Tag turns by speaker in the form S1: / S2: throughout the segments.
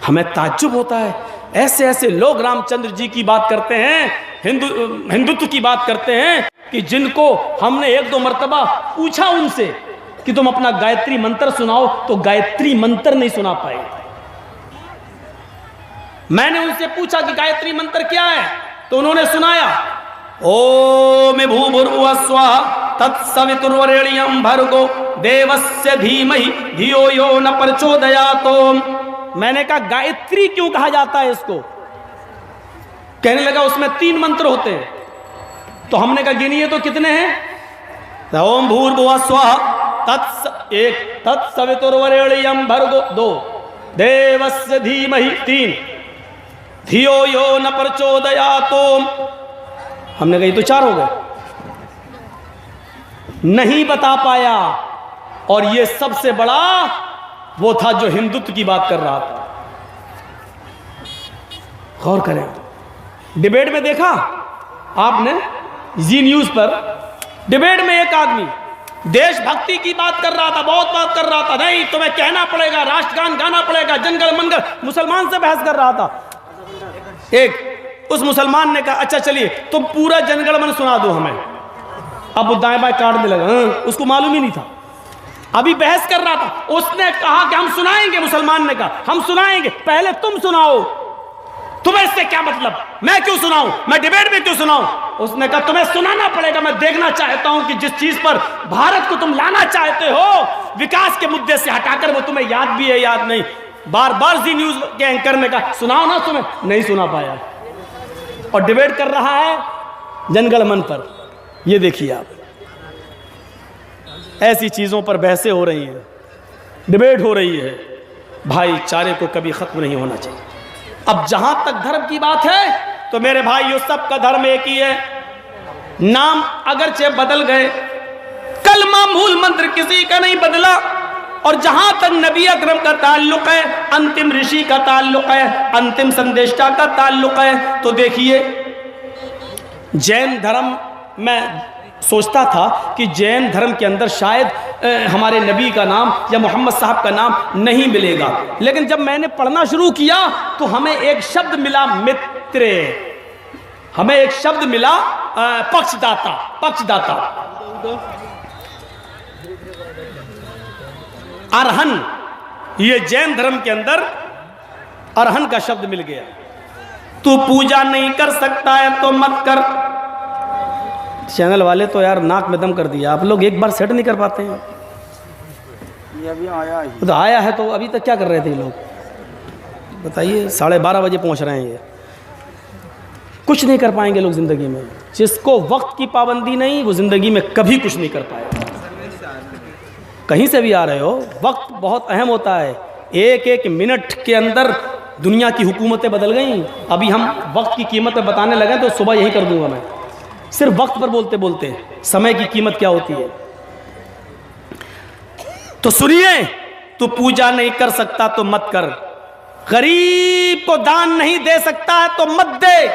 S1: हमें ताज्जुब होता है, ऐसे ऐसे लोग रामचंद्र जी की बात करते हैं, हिंदुत्व की बात करते हैं, कि जिनको हमने एक दो मर्तबा पूछा उनसे कि तुम अपना गायत्री मंत्र सुनाओ, तो गायत्री मंत्र नहीं सुना पाए। मैंने उनसे पूछा कि गायत्री मंत्र क्या है, तो उन्होंने सुनाया, ओम भूर्भुवः स्वः तत्सवितुर्वरेण्यं भर्गो देवस्य धीमहि धियो यो न प्रचोदयात्। मैंने कहा गायत्री क्यों कहा जाता है इसको? कहने लगा उसमें 3 मंत्र होते हैं। तो हमने कहा गिनिए तो कितने हैं? ओम भूर्भुवः स्वः तत्सवितुर्वरेण्यं भर्गो 2, देवस्य धीमहि 3, धियो यो न प्रचोदयात्। हमने कहा ये तो 4 हो गए, नहीं बता पाया। और ये सबसे बड़ा वो था जो हिंदुत्व की बात कर रहा था। गौर करें, डिबेट में देखा आपने, जी न्यूज पर डिबेट में एक आदमी देशभक्ति की बात कर रहा था, बहुत बात कर रहा था, नहीं तुम्हें कहना पड़ेगा, राष्ट्रगान गाना पड़ेगा, जनगण मनगण, मुसलमान से बहस कर रहा था। एक उस मुसलमान ने कहा अच्छा चलिए तुम पूरा जनगण मन सुना दो हमें। अब वो दाएं बाएं काटने लगा, उसको मालूम ही नहीं था, अभी बहस कर रहा था। उसने कहा कि हम सुनाएंगे, मुसलमान ने कहा हम सुनाएंगे, पहले तुम सुनाओ, तुम्हें इससे क्या मतलब, मैं क्यों सुनाऊं, मैं डिबेट में क्यों सुनाऊं? उसने कहा तुम्हें सुनाना पड़ेगा, मैं देखना चाहता हूं कि जिस चीज पर भारत को तुम लाना चाहते हो विकास के मुद्दे से हटाकर, वो तुम्हें याद भी है याद नहीं। बार बार जी न्यूज के एंकर ने कहा सुनाओ ना, तुम्हें नहीं सुना पाया, और डिबेट कर रहा है जनगण मन पर। ये देखिए आप, ऐसी चीजों पर बहसें हो रही हैं, डिबेट हो रही है, भाईचारे को कभी खत्म नहीं होना चाहिए। अब जहां तक धर्म की बात है तो मेरे भाइयों सबका धर्म एक ही है, नाम अगरचे बदल गए, कलमा मूल मंत्र किसी का नहीं बदला। और जहां तक नबी अकरम का ताल्लुक है, अंतिम ऋषि का ताल्लुक है, अंतिम संदेशा का ताल्लुक है, तो देखिए जैन धर्म, मैं सोचता था कि जैन धर्म के अंदर शायद हमारे नबी का नाम या मोहम्मद साहब का नाम नहीं मिलेगा, लेकिन जब मैंने पढ़ना शुरू किया तो हमें एक शब्द मिला मित्र, हमें एक शब्द मिला पक्षदाता, पक्षदाता, अरहन। ये जैन धर्म के अंदर अरहन का शब्द मिल गया। तू पूजा नहीं कर सकता है तो मत कर। चैनल वाले तो यार नाक में दम कर दिया, आप लोग एक बार सेट नहीं कर पाते हैं। ये अभी आया ही तो आया है, तो अभी तक क्या कर रहे थे ये लोग बताइए? 12:30 बजे पहुंच रहे हैं, ये कुछ नहीं कर पाएंगे लोग जिंदगी में। जिसको वक्त की पाबंदी नहीं वो जिंदगी में कभी कुछ नहीं कर पाएगा। कहीं से भी आ रहे हो, वक्त बहुत अहम होता है। एक एक मिनट के अंदर दुनिया की हुकूमतें बदल गई। अभी हम वक्त की कीमत बताने लगे तो सुबह यही कर दूंगा मैं, सिर्फ वक्त पर बोलते बोलते समय की कीमत क्या होती है। तो सुनिए, तू पूजा नहीं कर सकता तो मत कर, गरीब को दान नहीं दे सकता है तो मत दे,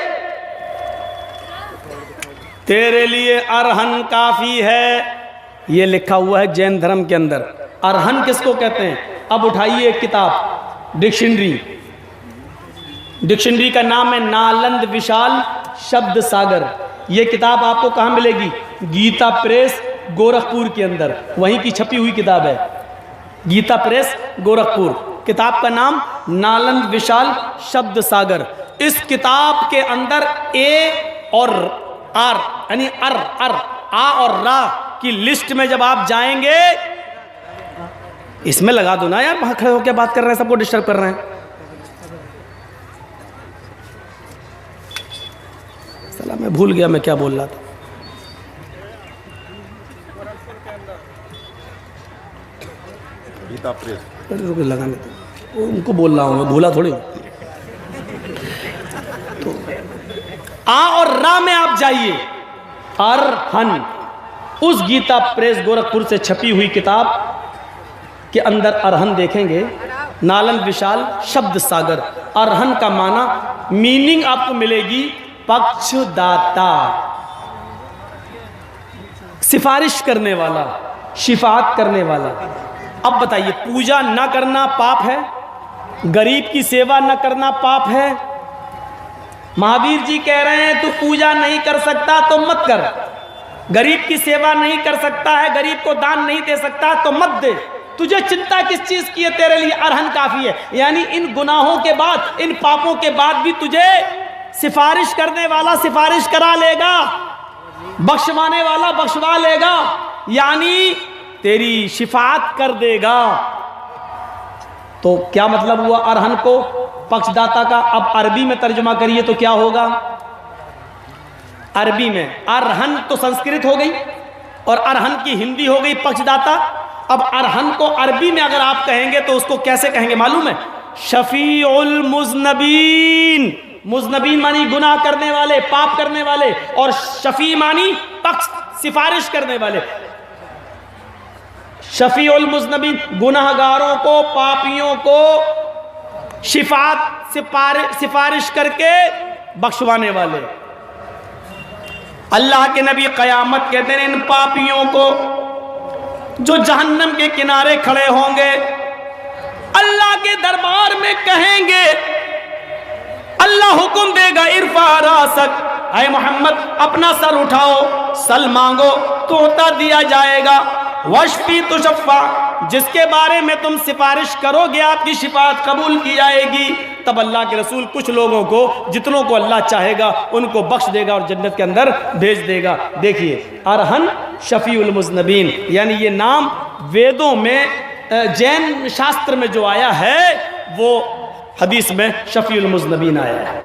S1: तेरे लिए अरहन काफी है। ये लिखा हुआ है जैन धर्म के अंदर। अरहन किसको कहते हैं? अब उठाइए एक किताब, डिक्शनरी, डिक्शनरी का नाम है नालंद विशाल शब्द सागर। ये किताब आपको कहाँ मिलेगी? गीता प्रेस गोरखपुर के अंदर, वहीं की छपी हुई किताब है, गीता प्रेस गोरखपुर। किताब का नाम नालंद विशाल शब्द सागर। इस किताब के अंदर ए और आर यानी अर आ और रा की लिस्ट में जब आप जाएंगे, इसमें लगा दो ना यार, वहां खड़े होकर बात कर रहे हैं, सबको डिस्टर्ब कर रहे हैं। साला मैं भूल गया मैं क्या बोल रहा था। गीता प्रेस लगाने दो, उनको बोल रहा हूं मैं, भूला थोड़ी। तो आ और रा में आप जाइए, अरहन, उस गीता प्रेस गोरखपुर से छपी हुई किताब के अंदर अरहन देखेंगे, नालंद विशाल शब्द सागर। अरहन का माना, मीनिंग आपको मिलेगी पक्षदाता, सिफारिश करने वाला, शिफात करने वाला। अब बताइए, पूजा ना करना पाप है? गरीब की सेवा न करना पाप है। महावीर जी कह रहे हैं तू पूजा नहीं कर सकता तो मत कर, गरीब की सेवा नहीं कर सकता है, गरीब को दान नहीं दे सकता तो मत दे। तुझे चिंता किस चीज की है? तेरे लिए अरहन काफी है। यानी इन गुनाहों के बाद, इन पापों के बाद भी तुझे सिफारिश करने वाला सिफारिश करा लेगा, बख्शवाने वाला बख्शवा लेगा, यानी तेरी शिफात कर देगा। तो क्या मतलब हुआ अरहन को पक्षदाता का? अब अरबी में तर्जुमा करिए तो क्या होगा? अरबी में अरहन तो संस्कृत हो गई और अरहन की हिंदी हो गई पक्षदाता। अब अरहन को अरबी में अगर आप कहेंगे तो उसको कैसे कहेंगे मालूम है? शफीउल मुज़नबीन। मुज़नबीन मानी गुनाह करने वाले, पाप करने वाले, और शफी मानी पक्ष, सिफारिश करने वाले। शफीउल मुज़नबीन गुनाहगारों को, पापियों को शिफात सिफारिश करके बख्शवाने वाले। अल्लाह के नबी क़यामत के दिन इन पापियों को जो जहन्नम के किनारे खड़े होंगे, अल्लाह के दरबार में कहेंगे, अल्लाह हुक्म देगा इरफा रासक, ऐ मोहम्मद अपना सर उठाओ, सल मांगो तो उतर दिया जाएगा। वशफी तुशफ़ा, जिसके बारे में तुम सिफारिश करोगे आपकी शिफात कबूल की जाएगी। तब अल्लाह के रसूल कुछ लोगों को, जितनों को अल्लाह चाहेगा उनको बख्श देगा और जन्नत के अंदर भेज देगा। देखिए अरहन शफीउल मुज़नबीन, यानी ये नाम वेदों में, जैन शास्त्र में जो आया है वो हदीस में शफीउल मुज़नबीन आया है।